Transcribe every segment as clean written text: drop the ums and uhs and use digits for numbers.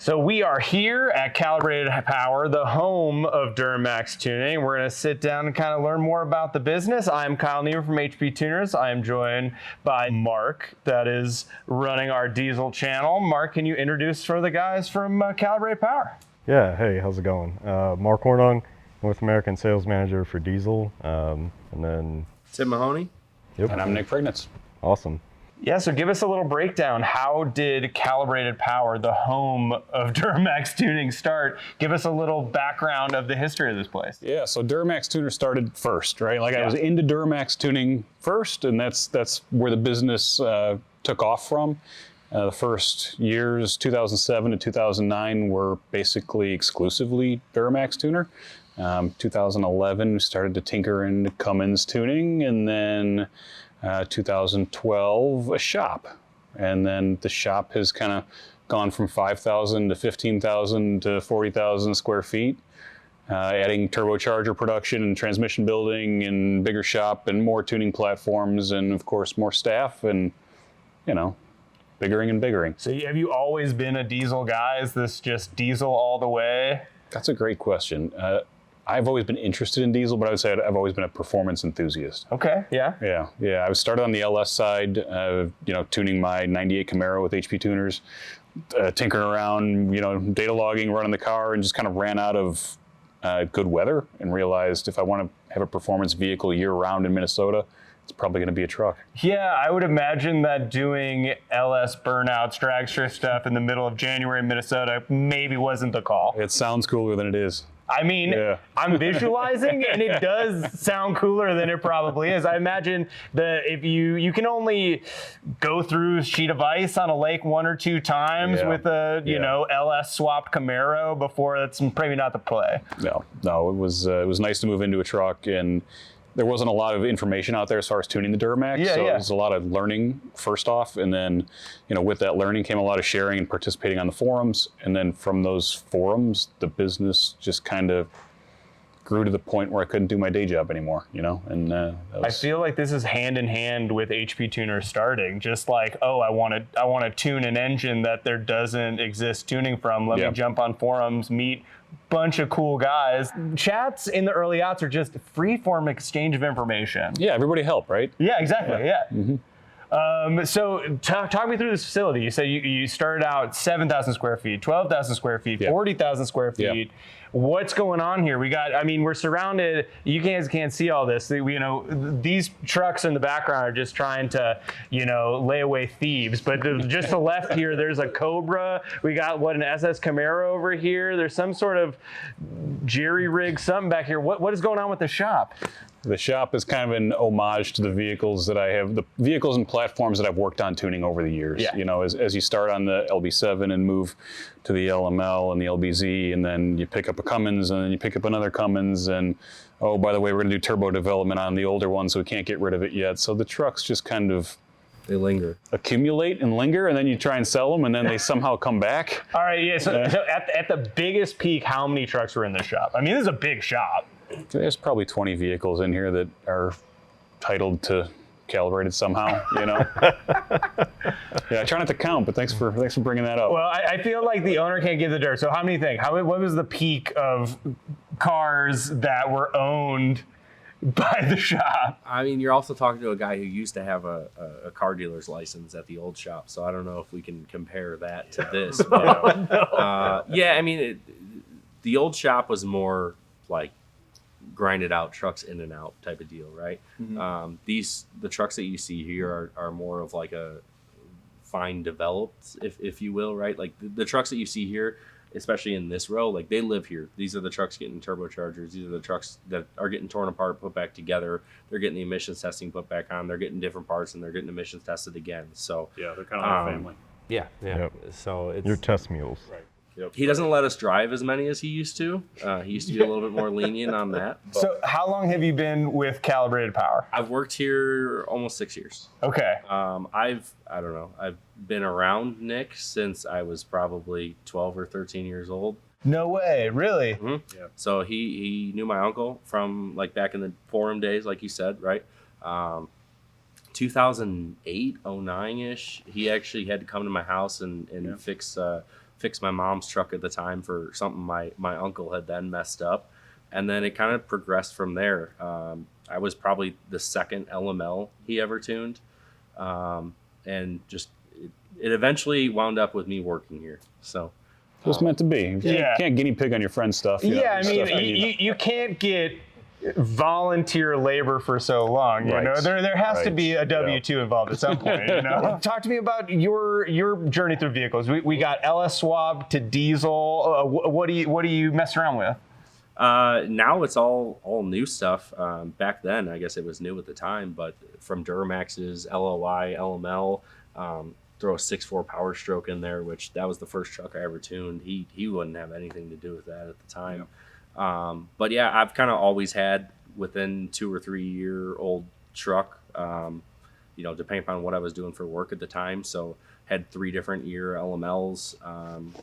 So we are here at Calibrated Power, the home of Duramax tuning. We're going to sit down and kind of learn more about the business. I'm Kyle Niemann from HP Tuners. I am joined by Mark, that is running our diesel channel. Mark, can you introduce for the guys from Calibrated Power? Yeah, hey, how's it going? Mark Hornung, North American Sales Manager for Diesel, and then... Tim Mahoney. Yep. And I'm Nick Priegnitz. Awesome. Yeah, so give us a little breakdown. How did Calibrated Power, the home of Duramax tuning, start? Give us a little background of the history of this place. Yeah, so Duramax tuner started first, right? Like I was into Duramax tuning first, and that's where the business took off from. The first years, 2007 to 2009, were basically exclusively Duramax tuner. 2011, we started to tinker into Cummins tuning, and then 2012, a shop. And then the shop has kind of gone from 5,000 to 15,000 to 40,000 square feet, adding turbocharger production and transmission building and bigger shop and more tuning platforms and, of course, more staff and, you know, biggering and biggering. So have you always been a diesel guy? Is this just diesel all the way? That's a great question. I've always been interested in diesel, but I would say I've always been a performance enthusiast. Okay, yeah. Yeah. I was started on the LS side, tuning my 98 Camaro with HP tuners, tinkering around, data logging, running the car, and just kind of ran out of good weather and realized if I want to have a performance vehicle year round in Minnesota, it's probably going to be a truck. Yeah, I would imagine that doing LS burnouts, drag strip stuff in the middle of January in Minnesota maybe wasn't the call. It sounds cooler than it is. I mean, yeah. I'm visualizing, and it does sound cooler than it probably is. I imagine that if you can only go through a sheet of ice on a lake one or two times with a LS swapped Camaro before that's probably not the play. No, it was nice to move into a truck, and there wasn't a lot of information out there as far as tuning the Duramax, It was a lot of learning first off, and then, with that learning came a lot of sharing and participating on the forums, and then from those forums, the business just kind of grew to the point where I couldn't do my day job anymore, and I feel like this is hand in hand with HP tuners starting, just like, I want to tune an engine that there doesn't exist tuning from. Let me jump on forums, meet bunch of cool guys. Chats in the early aughts are just free-form exchange of information. Yeah, everybody help, right? Yeah, exactly, yeah. Mm-hmm. So talk me through this facility. You said you started out 7,000 square feet, 12,000 square feet, 40,000 square feet. Yeah. What's going on here? We're surrounded, you guys can't see all this. These trucks in the background are just trying to, lay away thieves. But just to the left here, there's a Cobra. We got, an SS Camaro over here. There's some sort of jerry rig, something back here. What is going on with the shop? The shop is kind of an homage to the vehicles that I have, the vehicles and platforms that I've worked on tuning over the years. Yeah. As you start on the LB7 and move to the LML and the LBZ, and then you pick up a Cummins, and then you pick up another Cummins, and by the way, we're going to do turbo development on the older one, so we can't get rid of it yet. So the trucks just kind of they linger, accumulate and linger, and then you try and sell them, and then they somehow come back. All right, yeah. So at the biggest peak, how many trucks were in the shop? I mean, this is a big shop. There's probably 20 vehicles in here that are titled to Calibrated somehow, Yeah, I try not to count, but thanks for bringing that up. Well, I feel like the owner can't give the dirt. So how many think? What was the peak of cars that were owned by the shop? I mean, you're also talking to a guy who used to have a car dealer's license at the old shop, so I don't know if we can compare that to this. But, yeah, I mean, the old shop was more like grinded out trucks in and out type of deal, right? Mm-hmm. The trucks that you see here are more of like a fine developed, if you will, right? Like the trucks that you see here, especially in this row, like they live here. These are the trucks getting turbochargers. These are the trucks that are getting torn apart, put back together. They're getting the emissions testing put back on. They're getting different parts, and they're getting emissions tested again. So yeah, they're kind of like family. Yeah. Yep. So it's your test mules. Right. Yep. He doesn't let us drive as many as he used to. He used to be a little bit more lenient on that. So how long have you been with Calibrated Power? I've worked here almost 6 years. Okay. I've been around Nick since I was probably 12 or 13 years old. No way, really? Mm-hmm. Yeah. So he knew my uncle from like back in the forum days, like you said, right? 2008, 09-ish, he actually had to come to my house and fix fix my mom's truck at the time for something my uncle had then messed up. And then it kind of progressed from there. I was probably the second LML he ever tuned. And just it eventually wound up with me working here. So it was meant to be. You can't guinea pig on your friend's stuff. Yeah, I mean, you can't get volunteer labor for so long. You know, there has to be a W-2 involved at some point. You know, talk to me about your journey through vehicles. We got LS swab to diesel. What do you mess around with? Now it's all new stuff. Back then, I guess it was new at the time, but from Duramax's LOI, LML, throw a 6.4 Powerstroke in there, which that was the first truck I ever tuned. He wouldn't have anything to do with that at the time. But yeah, I've kind of always had within 2 or 3 year old truck, you know, depending upon what I was doing for work at the time. So had 3 different year LMLs.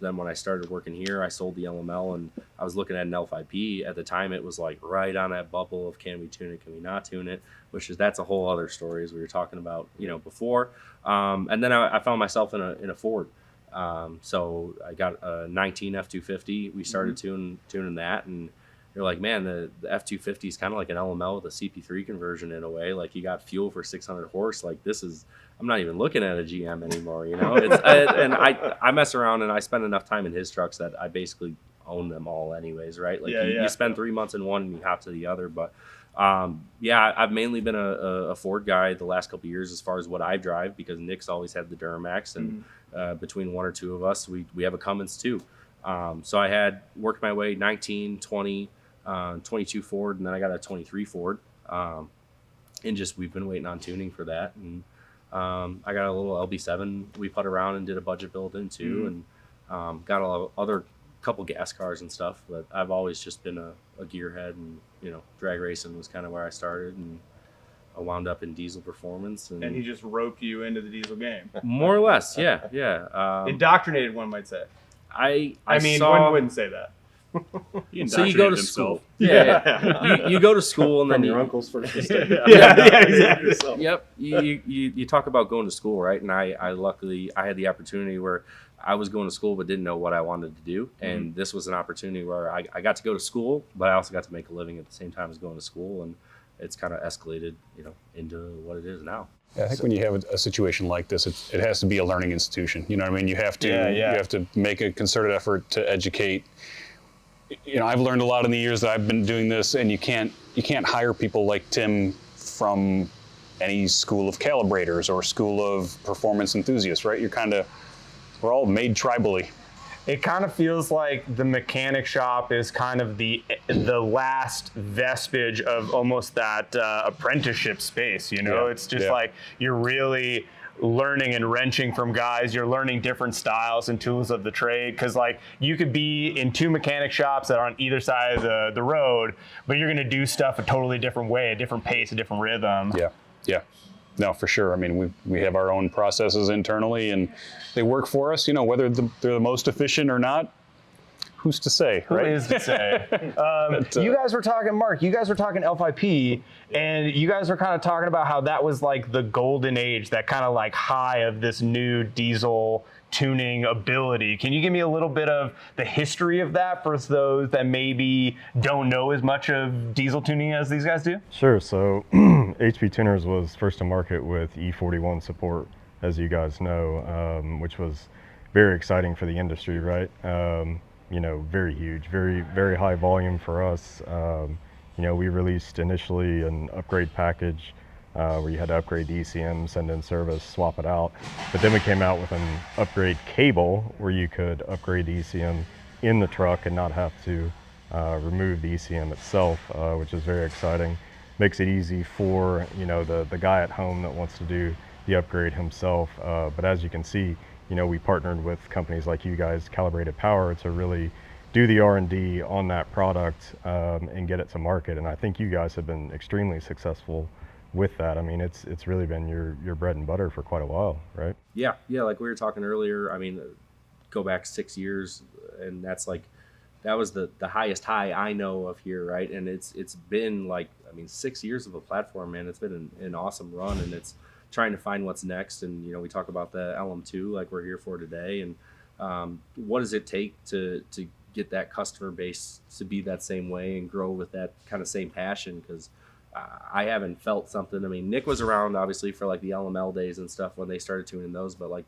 Then when I started working here, I sold the LML and I was looking at an L5P. At the time, it was like right on that bubble of can we tune it, can we not tune it, that's a whole other story as we were talking about, you know, before. And then I found myself in a Ford. So I got a 19 F250. We started tuning that, and you're like, man, the F250 is kind of like an LML with a CP3 conversion in a way. Like you got fuel for 600 horse. Like I'm not even looking at a GM anymore, you know? And I mess around and I spend enough time in his trucks that I basically own them all anyways, right? Like you spend 3 months in one and you hop to the other. But I've mainly been a Ford guy the last couple of years as far as what I drive, because Nick's always had the Duramax, and between 1 or 2 of us, we have a Cummins too. So I had worked my way 19, 20, 22 Ford, and then I got a 23 Ford. And we've been waiting on tuning for that. And I got a little LB7 we put around and did a budget build into, and got a other couple gas cars and stuff. But I've always just been a gearhead, and you know, drag racing was kind of where I started, and I wound up in diesel performance. And he just roped you into the diesel game. More or less, yeah. Indoctrinated, one might say. I mean, saw, one wouldn't say that. So you go to school. You go to school, and then your uncle's first mistake. Exactly. Yep. You talk about going to school, right? And I luckily had the opportunity where I was going to school but didn't know what I wanted to do, and this was an opportunity where I got to go to school, but I also got to make a living at the same time as going to school, and it's kind of escalated, you know, into what it is now. Yeah, I think when you have a situation like this, it has to be a learning institution. You know what I mean? You have to you have to make a concerted effort to educate. You know, I've learned a lot in the years that I've been doing this, and you can't hire people like Tim from any school of calibrators or school of performance enthusiasts, right? We're all made tribally. It kind of feels like the mechanic shop is kind of the last vestige of almost that apprenticeship space, you know? It's just like you're really learning and wrenching from guys. You're learning different styles and tools of the trade, because like you could be in 2 mechanic shops that are on either side of the road, but you're going to do stuff a totally different way, a different pace, a different rhythm. Yeah. No, for sure. I mean, we have our own processes internally, and they work for us. You know, whether they're the most efficient or not, who's to say, right? Who is to say? You guys were talking, Mark, you guys were talking L5P, and you guys were kind of talking about how that was like the golden age, that kind of like high of this new diesel tuning ability. Can you give me a little bit of the history of that for those that maybe don't know as much of diesel tuning as these guys do? Sure. So HP Tuners was first to market with E41 support, as you guys know, which was very exciting for the industry, right? You know, very huge, very, very high volume for us. You know, we released initially an upgrade package where you had to upgrade the ECM, send in service, swap it out. But then we came out with an upgrade cable where you could upgrade the ECM in the truck and not have to remove the ECM itself, which is very exciting. Makes it easy for, you know, the guy at home that wants to do the upgrade himself. But as you can see, you know, we partnered with companies like you guys, Calibrated Power, to really do the R&D on that product and get it to market. And I think you guys have been extremely successful with that. I mean, it's really been your bread and butter for quite a while, right? Yeah, like we were talking earlier. I mean, go back 6 years, and that was the highest high I know of here, right? And it's been like, I mean, 6 years of a platform, man. It's been an awesome run, and it's trying to find what's next. And you know, we talk about the LM2 like we're here for today, and what does it take to get that customer base to be that same way and grow with that kind of same passion? Because I haven't felt something. I mean, Nick was around obviously for like the LML days and stuff when they started tuning those, but like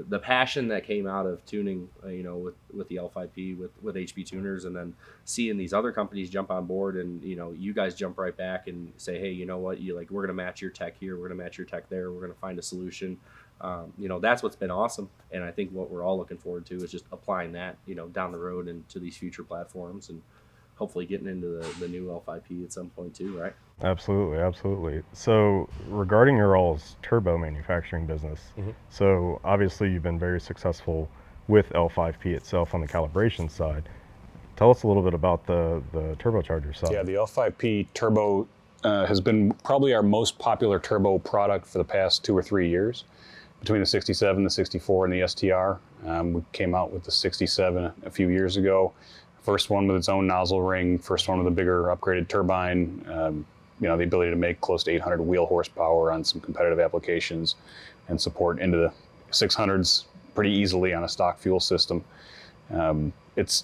the passion that came out of tuning, with the L5P, with HP tuners, and then seeing these other companies jump on board, and you guys jump right back and say, hey, you know what, we're gonna match your tech here, we're gonna match your tech there, we're gonna find a solution. That's what's been awesome, and I think what we're all looking forward to is just applying that, down the road into these future platforms, and hopefully getting into the new L5P at some point too, right? Absolutely. So regarding your all's turbo manufacturing business, so obviously you've been very successful with L5P itself on the calibration side. Tell us a little bit about the turbocharger side. Yeah, the L5P turbo has been probably our most popular turbo product for the past 2 or 3 years. Between the 67, the 64, and the STR. We came out with the 67 a few years ago. First one with its own nozzle ring, first one with a bigger upgraded turbine, the ability to make close to 800 wheel horsepower on some competitive applications, and support into the 600s pretty easily on a stock fuel system. It's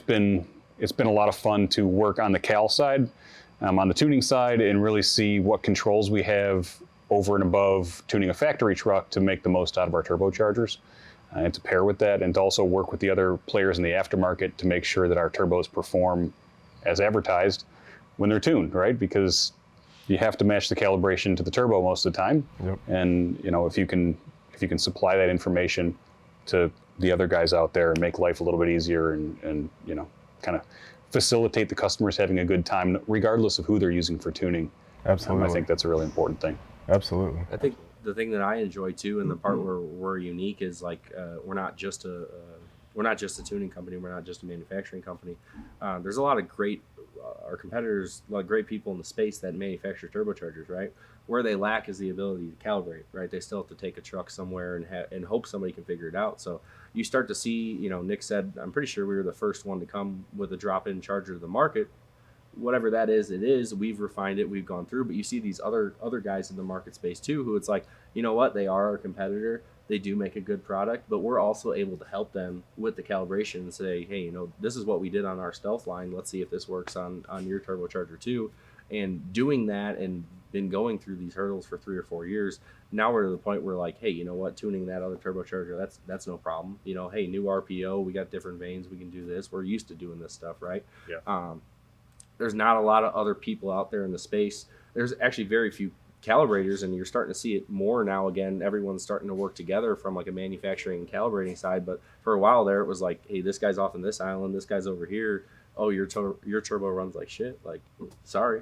been a lot of fun to work on the cal side, on the tuning side, and really see what controls we have over and above tuning a factory truck to make the most out of our turbochargers. And to pair with that, and to also work with the other players in the aftermarket to make sure that our turbos perform as advertised when they're tuned, right? Because you have to match the calibration to the turbo most of the time. Yep. And if you can supply that information to the other guys out there and make life a little bit easier, and kind of facilitate the customers having a good time, regardless of who they're using for tuning. Absolutely. I think that's a really important thing. Absolutely. I think the thing that I enjoy too, and the part where we're unique, is like we're not just a tuning company. We're not just a manufacturing company. There's a lot of great our competitors, a lot of great people in the space that manufacture turbochargers, right? Where they lack is the ability to calibrate, right? They still have to take a truck somewhere and hope somebody can figure it out. So you start to see, Nick said, I'm pretty sure we were the first one to come with a drop-in charger to the market. Whatever that is, it is. We've refined it. We've gone through. But you see these other guys in the market space too, who it's like, you know what? They are our competitor. They do make a good product, but we're also able to help them with the calibration and say, hey, this is what we did on our Stealth line. Let's see if this works on your turbocharger too. And doing that and been going through these hurdles for 3 or 4 years. Now we're to the point where like, hey, you know what? Tuning that other turbocharger, that's no problem. Hey, new RPO, we got different vanes. We can do this. We're used to doing this stuff, right? Yeah. There's not a lot of other people out there in the space. There's actually very few calibrators, and you're starting to see it more now. Again, everyone's starting to work together from like a manufacturing and calibrating side. But for a while there, it was like, hey, this guy's off in this island, this guy's over here. Oh, your turbo runs like shit. Like, sorry,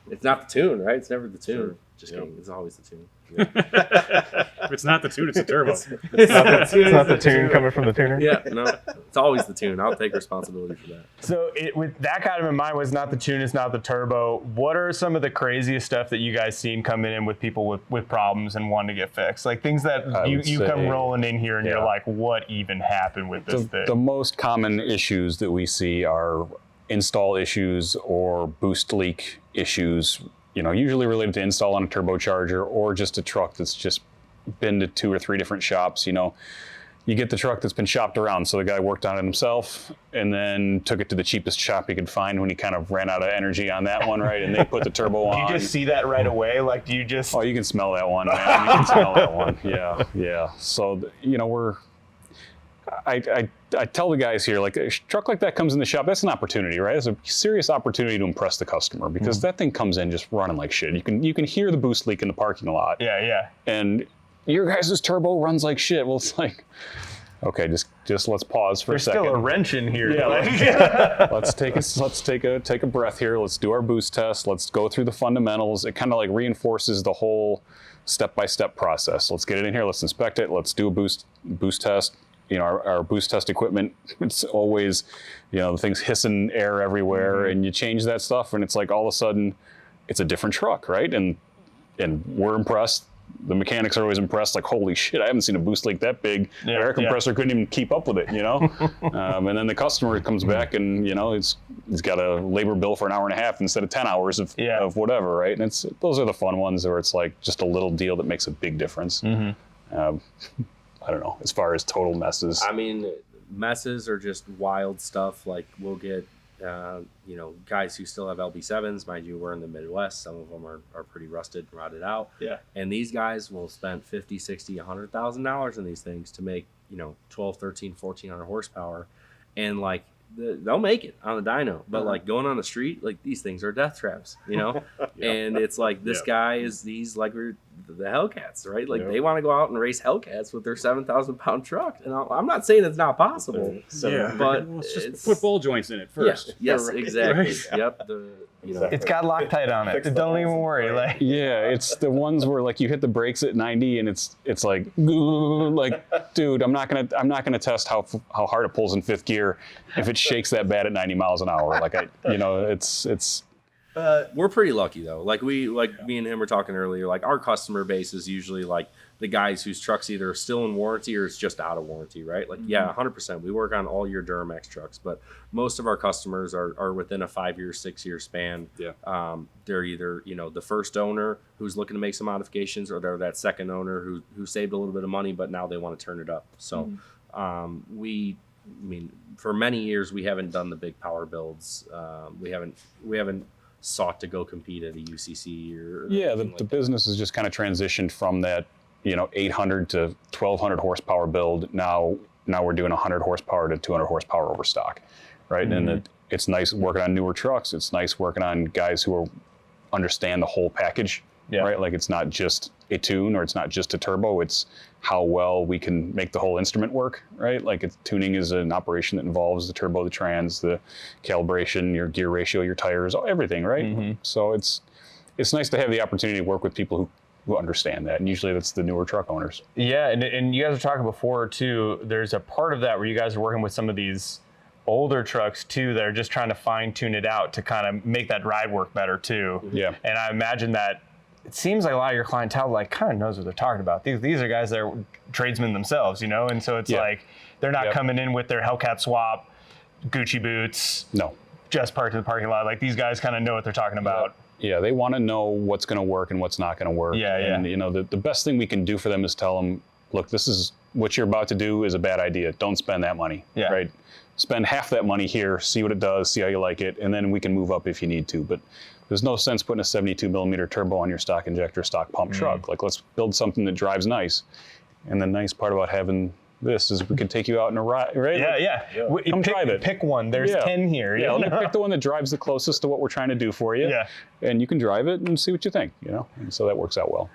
it's not the tune, right? It's never the tune. Sure. Just kidding. It's always the tune. If it's not the tune, it's a turbo. It's not the tune coming from the tuner. Yeah, no, it's always the tune. I'll take responsibility for that. So with that kind of in mind, was not the tune, it's not the turbo. What are some of the craziest stuff that you guys seen coming in with people with problems and wanting to get fixed? Like things that you come rolling in here and you're like, what even happened with this thing? The most common issues that we see are install issues or boost leak issues, usually related to install on a turbocharger or just a truck that's just been to 2 or 3 different shops. You get the truck that's been shopped around. So the guy worked on it himself and then took it to the cheapest shop he could find when he kind of ran out of energy on that one, right? And they put the turbo on. You just see that right away? Like, do you just... Oh, you can smell that one, man. You can smell that one. Yeah. So, I tell the guys here, like a truck like that comes in the shop, that's an opportunity, right? It's a serious opportunity to impress the customer because that thing comes in just running like shit. You can hear the boost leak in the parking lot. Yeah. And your guys' turbo runs like shit. Well, it's like, okay, just let's pause for a second. There's still a wrench in here. Yeah, let's take a breath here. Let's do our boost test. Let's go through the fundamentals. It kind of like reinforces the whole step-by-step process. Let's get it in here. Let's inspect it. Let's do a boost test. Our boost test equipment, it's always, the thing's hissing air everywhere, and you change that stuff, and it's like all of a sudden, it's a different truck, right? And we're impressed. The mechanics are always impressed, like, holy shit, I haven't seen a boost leak that big. The air compressor couldn't even keep up with it, and then the customer comes back and, he's got a labor bill for an hour and a half instead of 10 hours of whatever, right? And those are the fun ones where it's like just a little deal that makes a big difference. I don't know, as far as total messes. I mean, messes are just wild stuff. Like we'll get, guys who still have LB7s. Mind you, we're in the Midwest. Some of them are pretty rusted and rotted out. Yeah. And these guys will spend $50, $60, $100,000 in these things to make, 12, 13, 1400 horsepower. And like, they'll make it on the dyno, but like going on the street, like these things are death traps, And it's like this guy he's like the Hellcats, right? Like they want to go out and race Hellcats with their 7,000-pound truck, and I'm not saying it's not possible, but Well, it's just put ball joints in it first. Yes, exactly. Right. Yep. It's got Loctite on it. Don't even worry. Like, Yeah, it's the ones where like you hit the brakes at 90 and it's like dude, I'm not gonna test how hard it pulls in fifth gear if it shakes that bad at 90 miles an hour. Like it's we're pretty lucky though. Like me and him were talking earlier. Like our customer base is usually like the guys whose trucks either are still in warranty or it's just out of warranty, right? Like 100%. We work on all your Duramax trucks, but most of our customers are within a 5-year, 6-year span. Yeah. They're either the first owner who's looking to make some modifications, or they're that second owner who saved a little bit of money, but now they want to turn it up. So for many years we haven't done the big power builds. We haven't sought to go compete at a UCC or the business has just kind of transitioned from that 800 to 1200 horsepower build. Now we're doing 100 horsepower to 200 horsepower over stock, right? And it's nice working on newer trucks. It's nice working on guys who understand the whole package, right? Like it's not just a tune or it's not just a turbo. It's how well we can make the whole instrument work, right? Like tuning is an operation that involves the turbo, the trans, the calibration, your gear ratio, your tires, everything, right? So it's nice to have the opportunity to work with people who understand that, and usually that's the newer truck owners. Yeah, and you guys were talking before too, there's a part of that where you guys are working with some of these older trucks too that are just trying to fine tune it out to kind of make that ride work better too. Yeah. And I imagine that it seems like a lot of your clientele like kind of knows what they're talking about. These are guys that are tradesmen themselves, and so it's like they're not coming in with their Hellcat swap, Gucci boots, just parked in the parking lot. Like these guys kind of know what they're talking about. Yeah, they want to know what's going to work and what's not going to work. And the best thing we can do for them is tell them, look, this is what you're about to do is a bad idea. Don't spend that money. Right? Spend half that money here, see what it does, see how you like it, and then we can move up if you need to. But there's no sense putting a 72 millimeter turbo on your stock injector, stock pump truck. Like let's build something that drives nice. And the nice part about having this is we can take you out in a ride, right? Come drive it. Pick one. There's 10 here. Let me pick the one that drives the closest to what we're trying to do for you. And you can drive it and see what you think, And so that works out well.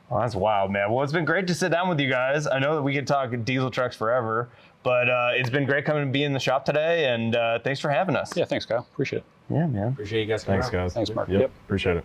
Well, that's wild, man. Well, it's been great to sit down with you guys. I know that we could talk diesel trucks forever, but it's been great coming and being in the shop today, and thanks for having us. Yeah, thanks, Kyle. Appreciate it. Yeah, man. Appreciate you guys. Thanks, guys. Thanks, Mark. Yep. Appreciate it.